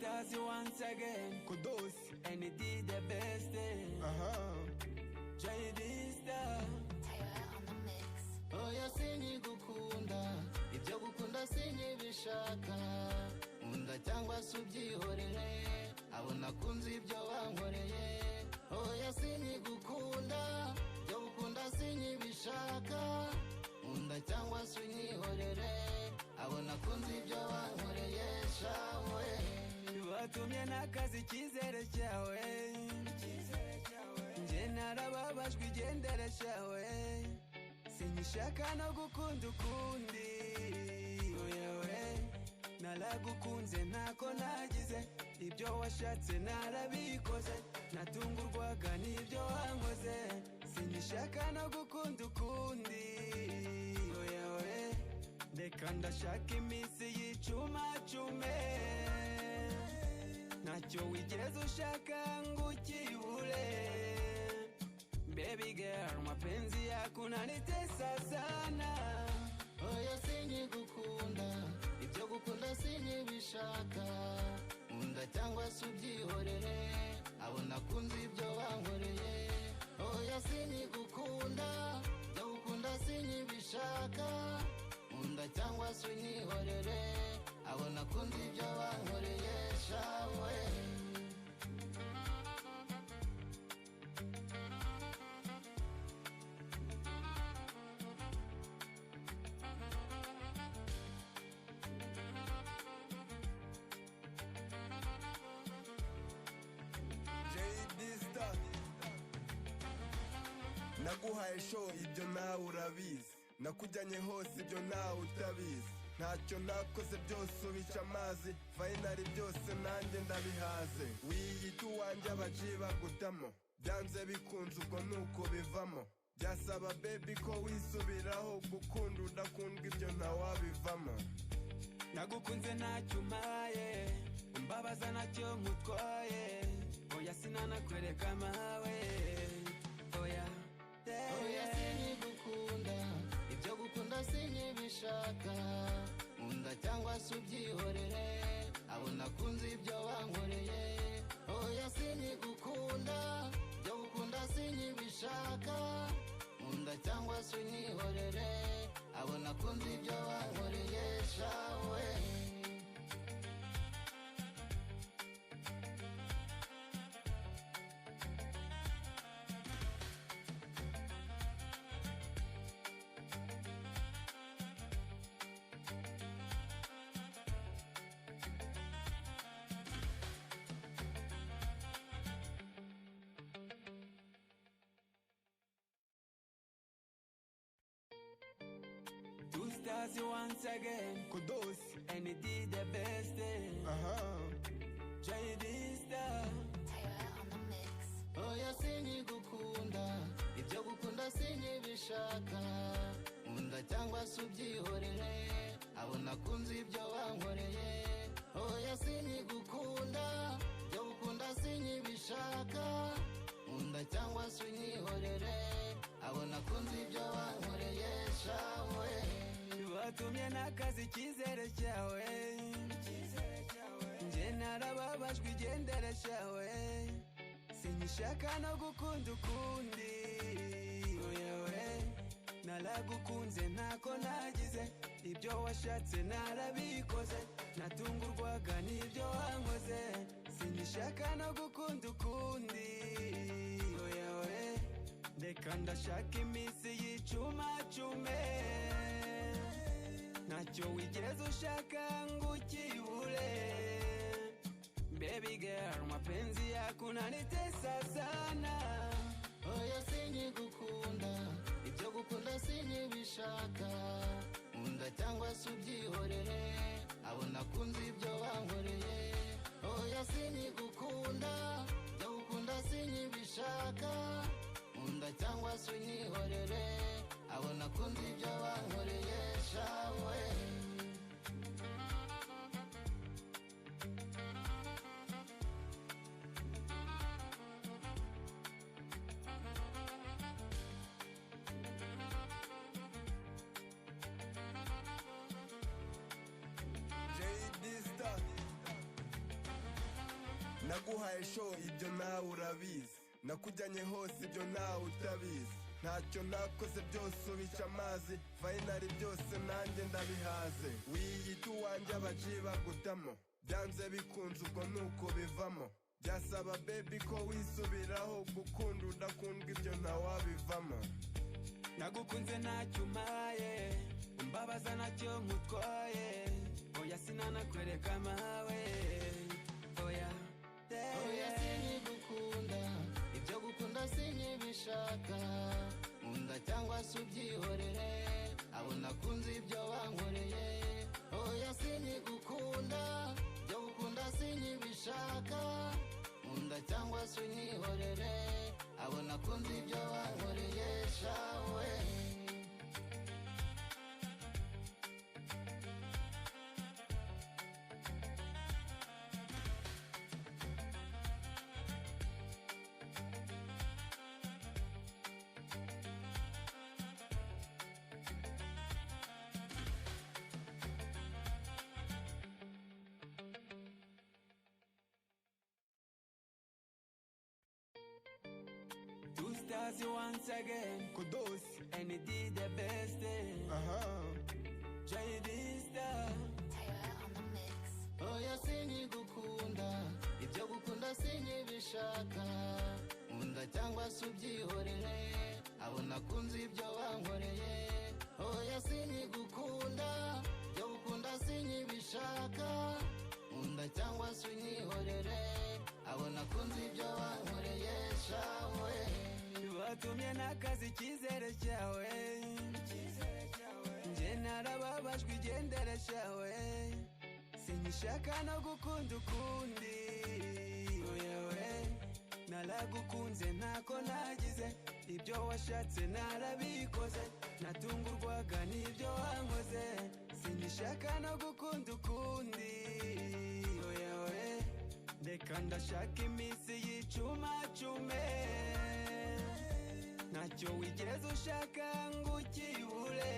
stars once again. Kudos And it did the best thing. JD Star on the mix. Oya sinyigukunda, ibyo gukunda sinyibishaka. Nkunda cyangwa se ubyihorere, abo nakunze ibyo wankoreye. Oya sinyigukunda, ibyo gukunda sinyibishaka. Nkunda cyangwa se unyihorere, abo nakunze ibyo wankoreye shawe. watumye n'akazi icyizere cyawe, nje narababajwe igendere cyawe, sinyishaka no gukunda ukundi. Oyawe naragukunze ntako nagize, ibyo washatse narabikoze, natungurwaga n'ibyo wankoze, sinyishaka no gukunda ukundi. Oyawe reka ndashaka iminsi y'icumacume, ntacyo wigeze ushaka ngo ukibure. Baby girl mapenzi yako unanitesa sana. Oya sinyigukunda, ibyo gukunda sinyibishaka. Nkunda cyangwa se ubyihorere, abo nakunze ibyo wankoreye. Oya sinyigukunda, ibyo gukunda sinyibishaka. Nkunda cyangwa se unyihorere, abo nakunze ibyo wankoreye shawe. JD Star naguhaye show ibyo nawe urabizi, nakujyanye hose ibyo nawe utabizi. Ntacyo nakoze byose ubica amazi, finally byose nanjye ndabihaze. Wiyita uwanjye abaji bagutamo, byanze bikunze ubwo nuko bivamo. Byasaba baby ko wisubiraho, gukunda udakundwa ibyo ntawabivamo. Nagukunze ntacyo umpaye, umbabaza ntacyo nkutwaye. Oya sinanakwereka amawe. Oya Oya sinyigukunda, ibyo gukunda sinyibishaka. Nkunda cyangwa se ubyihorere, abo nakunze ibyo wankoreye. Oya sinyigukunda, ibyo gukunda sinyibishaka. Nkunda cyangwa se unyihorere, abo nakunze ibyo wankoreye shawe. two stars once again. Kudos And it did the best thing. JD Star on the mix. Oya sinyigukunda, ibyo gukunda sinyibishaka. Nkunda cyangwa se ubyihorere, abo nakunze ibyo wankoreye. Oya sinyigukunda, ibyo gukunda sinyibishaka. Nkunda cyangwa se unyihorere, abo nakunze ibyo wankoreye shawe. watumye n'akazi icyizere cyawe, nje narababajwe igendere cyawe, sinyishaka no gukunda ukundi. Oyawe naragukunze ntako nagize, ibyo washatse narabikoze, natungurwaga n'ibyo wankoze, sinyishaka no gukunda ukundi. Oyawe reka ndashaka iminsi y'icumacume, ntacyo wigeze ushaka ngo ukibure. Baby girl mapenzi yako unanitesa sana. Oya sinyigukunda, ibyo gukunda sinyibishaka. Nkunda cyangwa se ubyihorere, abo nakunze ibyo wankoreye. Oya sinyigukunda, ibyo gukunda sinyibishaka. Nkunda cyangwa se unyihorere, abo nakunze ibyo wankoreye shawe. JD Star naguhaye show ibyo nawe urabizi, nakujyanye hose ibyo nawe utabizi, ntacyo nakoze byose ubica amazi, finali byose nanjye ndabihaze. Wiyita uwanjye abaji bagutamo, byanze bikunze ubwo nuko bivamo, byasaba baby ko wisubiraho, gukunda udakundwa ibyo ntawabivamo. nagukunze ntacyo umpaye, umbabaza ntacyo nkutwaye, oya sinanakwereka amawe, oya oya sinkigukunda, ibyo gukunda sinkibishaka, nkunda cyangwa se ubyihorere, abo nakunze ibyo wankoreye. Oya sinkigukunda, ibyo gukunda sinkibishaka, nkunda cyangwa se unyihorere, abo nakunze ibyo wankoreye shawe. Two stars once again, Kudos, and he did the best. JD Star. Taylor on the mix. Oya sinkigukunda, ibyo gukunda sinkibishaka, nkunda cyangwa se ubyihorere, abo nakunze ibyo wankoreye. Oya sinkigukunda, ibyo gukunda sinkibishaka, nkunda cyangwa se unyihorere, abo nakunze ibyo wankoreye shawe. Watumye nakaza icyizere cyawe, nje narababajwe igendere cyawe, sinyishaka no gukunda ukundi, oyawe naragukunze ntako nagize, ibyo washatse narabikoze, natungurwaga n'ibyo wankoze, sinyishaka no gukunda ukundi, oyawe reka ndashaka iminsi y'icumacume, ntacyo wigeze ushaka ngo ukibure.